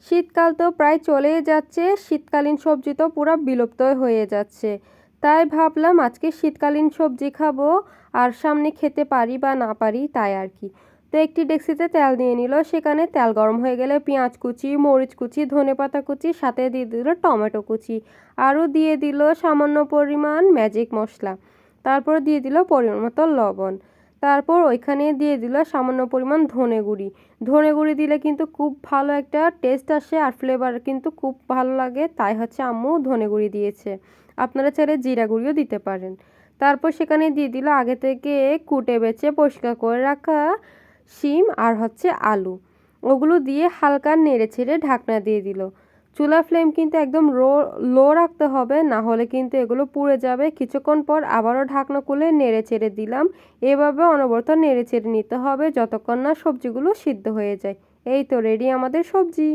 শীতকাল তো প্রায় চলেই যাচ্ছে, শীতকালীন সবজি তো পুরো বিলুপ্তই হয়ে যাচ্ছে। তাই ভাবলাম আজকে শীতকালীন সবজি খাবো, আর সামনে খেতে পারি বা না পারি তাই আর কি। তো একটি ডেকচিতে তেল দিয়ে নিল, সেখানে তেল গরম হয়ে গেলে পেঁয়াজ কুচি, মরিচ কুচি, ধনেপাতা কুচি, সাথে দিয়ে দিল টমেটো কুচি, আরও দিয়ে দিল সামান্য পরিমাণ ম্যাজিক মশলা, তারপর দিয়ে দিল পরিমাণ মতো লবণ, তারপর ওইখানে দিয়ে দিল সামান্য পরিমাণ ধনে গুঁড়ি। ধনে গুঁড়ি দিলে কিন্তু খুব ভালো একটা টেস্ট আসে আর ফ্লেভার কিন্তু খুব ভালো লাগে, তাই হচ্ছে আম্মু ধনে গুঁড়ি দিয়েছে। আপনারা চাইলে জিরা গুঁড়িও দিতে পারেন। তারপর সেখানে দিয়ে দিল আগে থেকে কুটে বেছে পরিষ্কার করে রাখা শিম আর হচ্ছে আলু, ওগুলো দিয়ে হালকা নেড়ে ছেড়ে ঢাকনা দিয়ে দিল। চুলার ফ্লেম কিন্তু একদম লো রাখতে হবে, না হলে কিন্তু এগুলো পুড়ে যাবে। কিছুক্ষণ পর আবারও ঢাকনা খুলে নেড়ে ছেড়ে দিলাম। এভাবে অনবরত নেড়ে ছেড়ে নিতে হবে যতক্ষণ না সবজিগুলো সিদ্ধ হয়ে যায়। এই তো রেডি আমাদের সবজি।